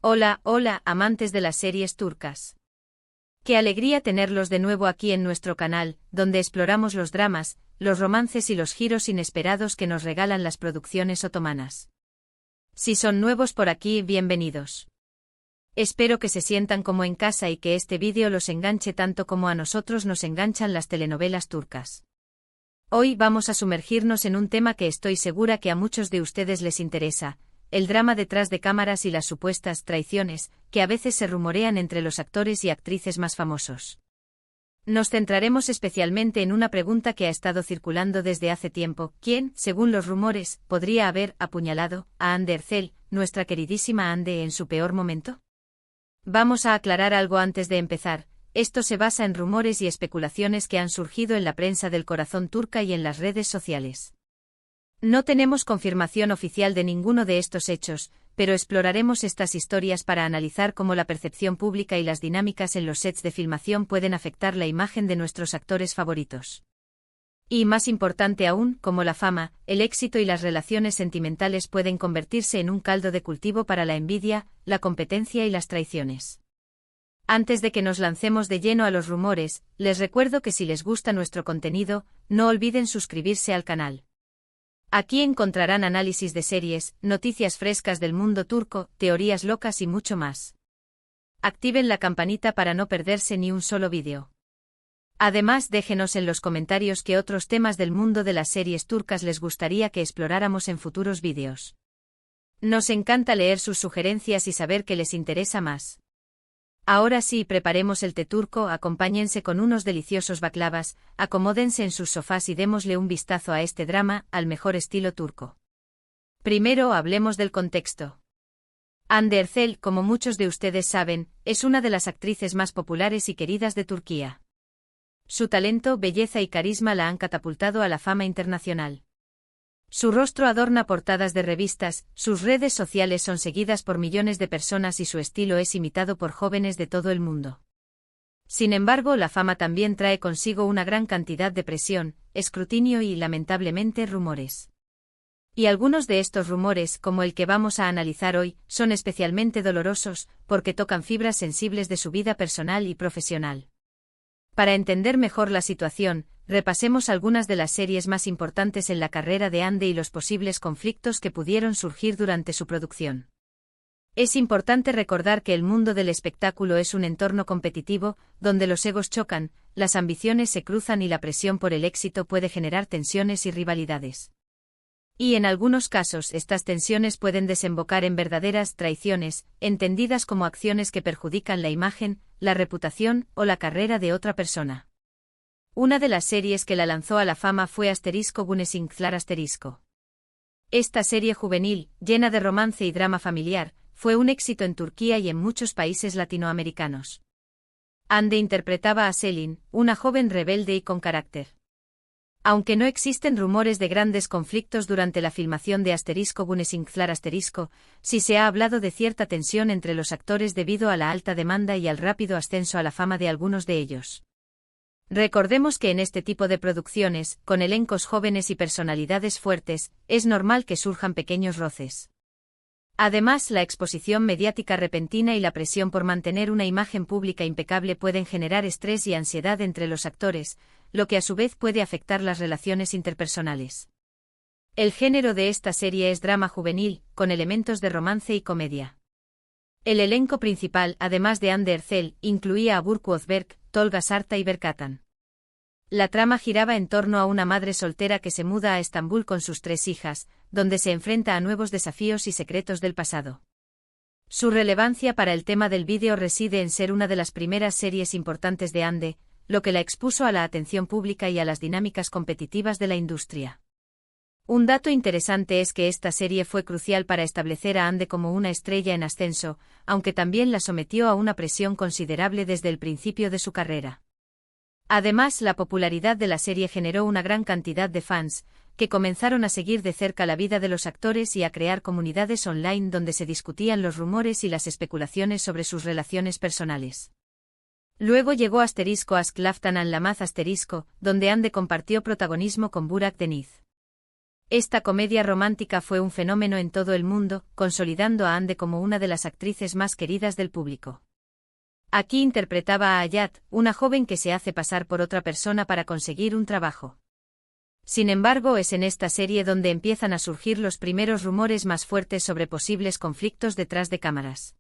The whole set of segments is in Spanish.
Hola, hola, amantes de las series turcas. Qué alegría tenerlos de nuevo aquí en nuestro canal, donde exploramos los dramas, los romances y los giros inesperados que nos regalan las producciones otomanas. Si son nuevos por aquí, bienvenidos. Espero que se sientan como en casa y que este vídeo los enganche tanto como a nosotros nos enganchan las telenovelas turcas. Hoy vamos a sumergirnos en un tema que estoy segura que a muchos de ustedes les interesa: el drama detrás de cámaras y las supuestas traiciones, que a veces se rumorean entre los actores y actrices más famosos. Nos centraremos especialmente en una pregunta que ha estado circulando desde hace tiempo: ¿quién, según los rumores, podría haber apuñalado a Hande Erçel, nuestra queridísima Hande, en su peor momento? Vamos a aclarar algo antes de empezar: esto se basa en rumores y especulaciones que han surgido en la prensa del corazón turca y en las redes sociales. No tenemos confirmación oficial de ninguno de estos hechos, pero exploraremos estas historias para analizar cómo la percepción pública y las dinámicas en los sets de filmación pueden afectar la imagen de nuestros actores favoritos. Y más importante aún, cómo la fama, el éxito y las relaciones sentimentales pueden convertirse en un caldo de cultivo para la envidia, la competencia y las traiciones. Antes de que nos lancemos de lleno a los rumores, les recuerdo que si les gusta nuestro contenido, no olviden suscribirse al canal. Aquí encontrarán análisis de series, noticias frescas del mundo turco, teorías locas y mucho más. Activen la campanita para no perderse ni un solo vídeo. Además, déjenos en los comentarios qué otros temas del mundo de las series turcas les gustaría que exploráramos en futuros vídeos. Nos encanta leer sus sugerencias y saber qué les interesa más. Ahora sí, preparemos el té turco, acompáñense con unos deliciosos baklavas, acomódense en sus sofás y démosle un vistazo a este drama, al mejor estilo turco. Primero hablemos del contexto. Hande Erçel, como muchos de ustedes saben, es una de las actrices más populares y queridas de Turquía. Su talento, belleza y carisma la han catapultado a la fama internacional. Su rostro adorna portadas de revistas, sus redes sociales son seguidas por millones de personas y su estilo es imitado por jóvenes de todo el mundo. Sin embargo, la fama también trae consigo una gran cantidad de presión, escrutinio y, lamentablemente, rumores. Y algunos de estos rumores, como el que vamos a analizar hoy, son especialmente dolorosos, porque tocan fibras sensibles de su vida personal y profesional. Para entender mejor la situación, repasemos algunas de las series más importantes en la carrera de Hande y los posibles conflictos que pudieron surgir durante su producción. Es importante recordar que el mundo del espectáculo es un entorno competitivo, donde los egos chocan, las ambiciones se cruzan y la presión por el éxito puede generar tensiones y rivalidades. Y en algunos casos estas tensiones pueden desembocar en verdaderas traiciones, entendidas como acciones que perjudican la imagen, la reputación o la carrera de otra persona. Una de las series que la lanzó a la fama fue *Güneşinkler*. Esta serie juvenil, llena de romance y drama familiar, fue un éxito en Turquía y en muchos países latinoamericanos. Hande interpretaba a Selin, una joven rebelde y con carácter. Aunque no existen rumores de grandes conflictos durante la filmación de *Güneşinkler*, sí se ha hablado de cierta tensión entre los actores debido a la alta demanda y al rápido ascenso a la fama de algunos de ellos. Recordemos que en este tipo de producciones, con elencos jóvenes y personalidades fuertes, es normal que surjan pequeños roces. Además, la exposición mediática repentina y la presión por mantener una imagen pública impecable pueden generar estrés y ansiedad entre los actores, lo que a su vez puede afectar las relaciones interpersonales. El género de esta serie es drama juvenil, con elementos de romance y comedia. El elenco principal, además de Hande Erçel, incluía a Burcu Özberk, Tolga Sarta y Berkatan. La trama giraba en torno a una madre soltera que se muda a Estambul con sus 3 hijas, donde se enfrenta a nuevos desafíos y secretos del pasado. Su relevancia para el tema del vídeo reside en ser una de las primeras series importantes de Hande, lo que la expuso a la atención pública y a las dinámicas competitivas de la industria. Un dato interesante es que esta serie fue crucial para establecer a Hande como una estrella en ascenso, aunque también la sometió a una presión considerable desde el principio de su carrera. Además, la popularidad de la serie generó una gran cantidad de fans, que comenzaron a seguir de cerca la vida de los actores y a crear comunidades online donde se discutían los rumores y las especulaciones sobre sus relaciones personales. Luego llegó *Aşk Laftan Anlamaz*, donde Hande compartió protagonismo con Burak Deniz. Esta comedia romántica fue un fenómeno en todo el mundo, consolidando a Hande como una de las actrices más queridas del público. Aquí interpretaba a Ayat, una joven que se hace pasar por otra persona para conseguir un trabajo. Sin embargo, es en esta serie donde empiezan a surgir los primeros rumores más fuertes sobre posibles conflictos detrás de cámaras.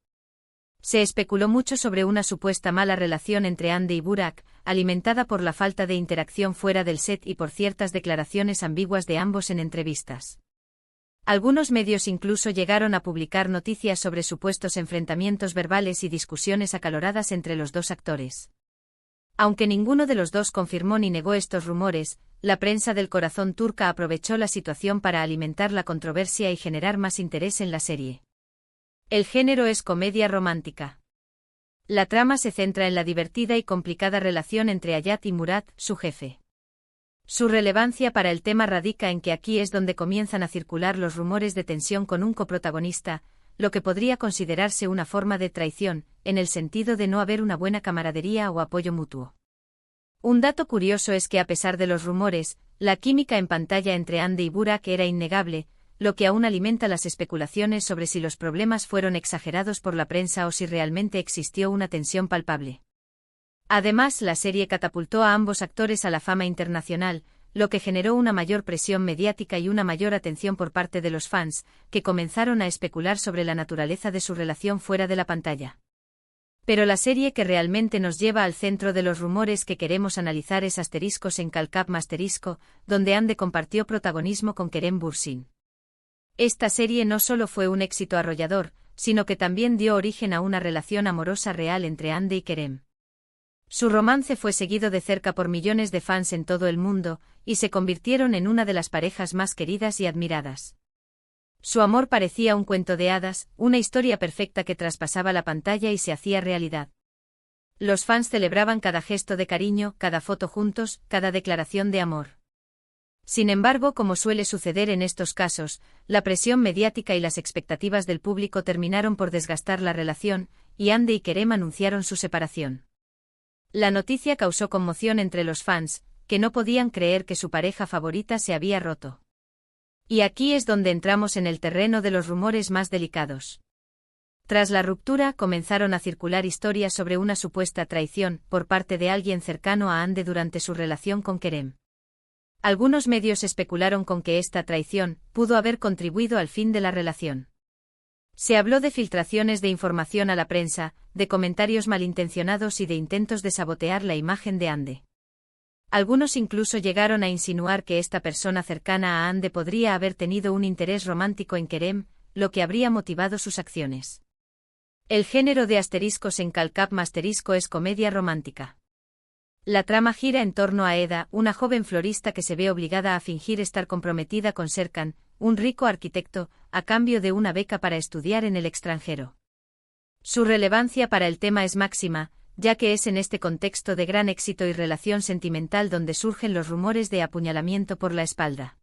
Se especuló mucho sobre una supuesta mala relación entre Hande y Burak, alimentada por la falta de interacción fuera del set y por ciertas declaraciones ambiguas de ambos en entrevistas. Algunos medios incluso llegaron a publicar noticias sobre supuestos enfrentamientos verbales y discusiones acaloradas entre los dos actores. Aunque ninguno de los dos confirmó ni negó estos rumores, la prensa del corazón turca aprovechó la situación para alimentar la controversia y generar más interés en la serie. El género es comedia romántica. La trama se centra en la divertida y complicada relación entre Ayat y Murat, su jefe. Su relevancia para el tema radica en que aquí es donde comienzan a circular los rumores de tensión con un coprotagonista, lo que podría considerarse una forma de traición, en el sentido de no haber una buena camaradería o apoyo mutuo. Un dato curioso es que a pesar de los rumores, la química en pantalla entre Hande y Burak era innegable, lo que aún alimenta las especulaciones sobre si los problemas fueron exagerados por la prensa o si realmente existió una tensión palpable. Además, la serie catapultó a ambos actores a la fama internacional, lo que generó una mayor presión mediática y una mayor atención por parte de los fans, que comenzaron a especular sobre la naturaleza de su relación fuera de la pantalla. Pero la serie que realmente nos lleva al centro de los rumores que queremos analizar es Asteriscos en Kalkap Masterisco, donde Hande compartió protagonismo con Kerem Bürsin. Esta serie no solo fue un éxito arrollador, sino que también dio origen a una relación amorosa real entre Hande y Kerem. Su romance fue seguido de cerca por millones de fans en todo el mundo, y se convirtieron en una de las parejas más queridas y admiradas. Su amor parecía un cuento de hadas, una historia perfecta que traspasaba la pantalla y se hacía realidad. Los fans celebraban cada gesto de cariño, cada foto juntos, cada declaración de amor. Sin embargo, como suele suceder en estos casos, la presión mediática y las expectativas del público terminaron por desgastar la relación, y Hande y Kerem anunciaron su separación. La noticia causó conmoción entre los fans, que no podían creer que su pareja favorita se había roto. Y aquí es donde entramos en el terreno de los rumores más delicados. Tras la ruptura, comenzaron a circular historias sobre una supuesta traición por parte de alguien cercano a Hande durante su relación con Kerem. Algunos medios especularon con que esta traición pudo haber contribuido al fin de la relación. Se habló de filtraciones de información a la prensa, de comentarios malintencionados y de intentos de sabotear la imagen de Hande. Algunos incluso llegaron a insinuar que esta persona cercana a Hande podría haber tenido un interés romántico en Kerem, lo que habría motivado sus acciones. El género de Asteriscos en Kalkap Masterisco es comedia romántica. La trama gira en torno a Eda, una joven florista que se ve obligada a fingir estar comprometida con Serkan, un rico arquitecto, a cambio de una beca para estudiar en el extranjero. Su relevancia para el tema es máxima, ya que es en este contexto de gran éxito y relación sentimental donde surgen los rumores de apuñalamiento por la espalda.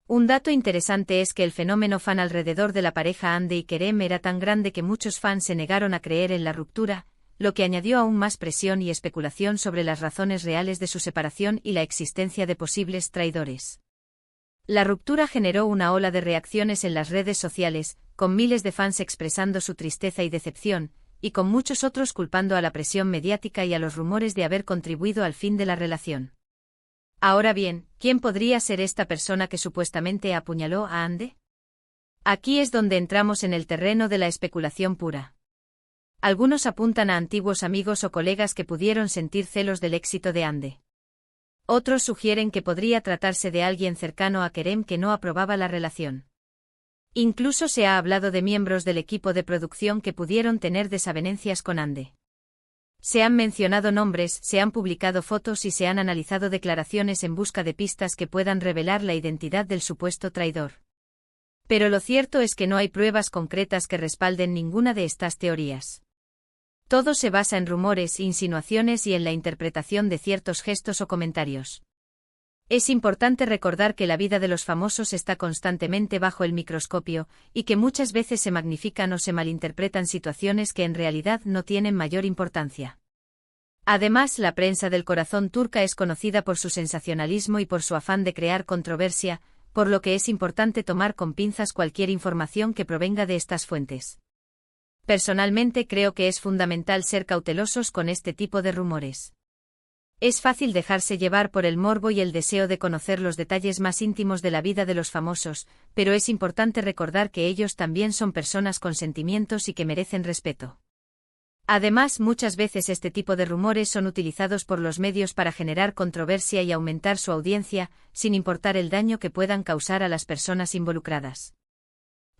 Un dato interesante es que el fenómeno fan alrededor de la pareja Hande y Kerem era tan grande que muchos fans se negaron a creer en la ruptura, lo que añadió aún más presión y especulación sobre las razones reales de su separación y la existencia de posibles traidores. La ruptura generó una ola de reacciones en las redes sociales, con miles de fans expresando su tristeza y decepción, y con muchos otros culpando a la presión mediática y a los rumores de haber contribuido al fin de la relación. Ahora bien, ¿quién podría ser esta persona que supuestamente apuñaló a Hande? Aquí es donde entramos en el terreno de la especulación pura. Algunos apuntan a antiguos amigos o colegas que pudieron sentir celos del éxito de Hande. Otros sugieren que podría tratarse de alguien cercano a Kerem que no aprobaba la relación. Incluso se ha hablado de miembros del equipo de producción que pudieron tener desavenencias con Hande. Se han mencionado nombres, se han publicado fotos y se han analizado declaraciones en busca de pistas que puedan revelar la identidad del supuesto traidor. Pero lo cierto es que no hay pruebas concretas que respalden ninguna de estas teorías. Todo se basa en rumores, insinuaciones y en la interpretación de ciertos gestos o comentarios. Es importante recordar que la vida de los famosos está constantemente bajo el microscopio, y que muchas veces se magnifican o se malinterpretan situaciones que en realidad no tienen mayor importancia. Además, la prensa del corazón turca es conocida por su sensacionalismo y por su afán de crear controversia, por lo que es importante tomar con pinzas cualquier información que provenga de estas fuentes. Personalmente creo que es fundamental ser cautelosos con este tipo de rumores. Es fácil dejarse llevar por el morbo y el deseo de conocer los detalles más íntimos de la vida de los famosos, pero es importante recordar que ellos también son personas con sentimientos y que merecen respeto. Además, muchas veces este tipo de rumores son utilizados por los medios para generar controversia y aumentar su audiencia, sin importar el daño que puedan causar a las personas involucradas.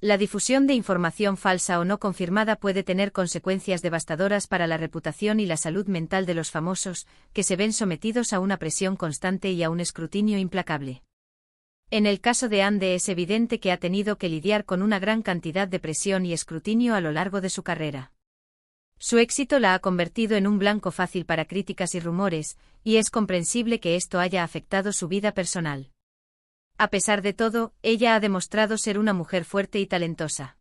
La difusión de información falsa o no confirmada puede tener consecuencias devastadoras para la reputación y la salud mental de los famosos, que se ven sometidos a una presión constante y a un escrutinio implacable. En el caso de Ande es evidente que ha tenido que lidiar con una gran cantidad de presión y escrutinio a lo largo de su carrera. Su éxito la ha convertido en un blanco fácil para críticas y rumores, y es comprensible que esto haya afectado su vida personal. A pesar de todo, ella ha demostrado ser una mujer fuerte y talentosa.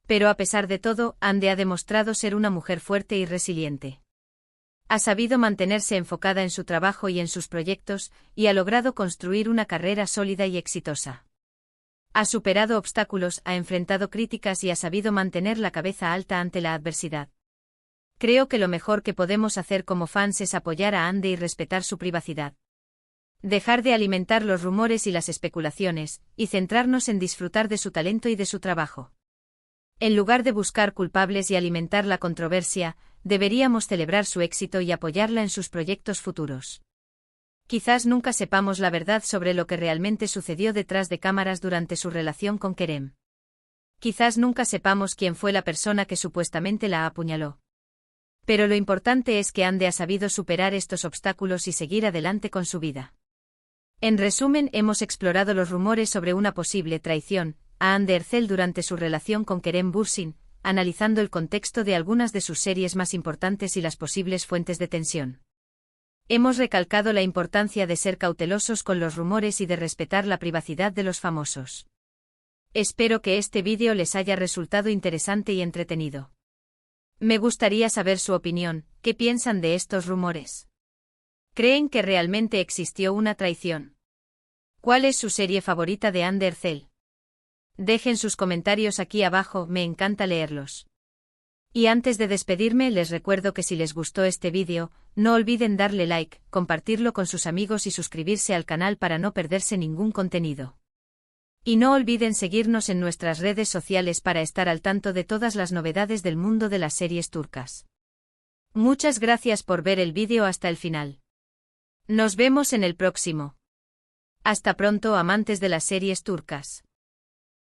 Pero a pesar de todo, Ande ha demostrado ser una mujer fuerte y resiliente. Ha sabido mantenerse enfocada en su trabajo y en sus proyectos, y ha logrado construir una carrera sólida y exitosa. Ha superado obstáculos, ha enfrentado críticas y ha sabido mantener la cabeza alta ante la adversidad. Creo que lo mejor que podemos hacer como fans es apoyar a Ande y respetar su privacidad. Dejar de alimentar los rumores y las especulaciones, y centrarnos en disfrutar de su talento y de su trabajo. En lugar de buscar culpables y alimentar la controversia, deberíamos celebrar su éxito y apoyarla en sus proyectos futuros. Quizás nunca sepamos la verdad sobre lo que realmente sucedió detrás de cámaras durante su relación con Kerem. Quizás nunca sepamos quién fue la persona que supuestamente la apuñaló. Pero lo importante es que Ande ha sabido superar estos obstáculos y seguir adelante con su vida. En resumen, hemos explorado los rumores sobre una posible traición a Ande Erçel durante su relación con Kerem Bürsin, analizando el contexto de algunas de sus series más importantes y las posibles fuentes de tensión. Hemos recalcado la importancia de ser cautelosos con los rumores y de respetar la privacidad de los famosos. Espero que este vídeo les haya resultado interesante y entretenido. Me gustaría saber su opinión, ¿qué piensan de estos rumores? ¿Creen que realmente existió una traición? ¿Cuál es su serie favorita de Ande Erçel? Dejen sus comentarios aquí abajo, me encanta leerlos. Y antes de despedirme les recuerdo que si les gustó este vídeo, no olviden darle like, compartirlo con sus amigos y suscribirse al canal para no perderse ningún contenido. Y no olviden seguirnos en nuestras redes sociales para estar al tanto de todas las novedades del mundo de las series turcas. Muchas gracias por ver el vídeo hasta el final. Nos vemos en el próximo. Hasta pronto, amantes de las series turcas.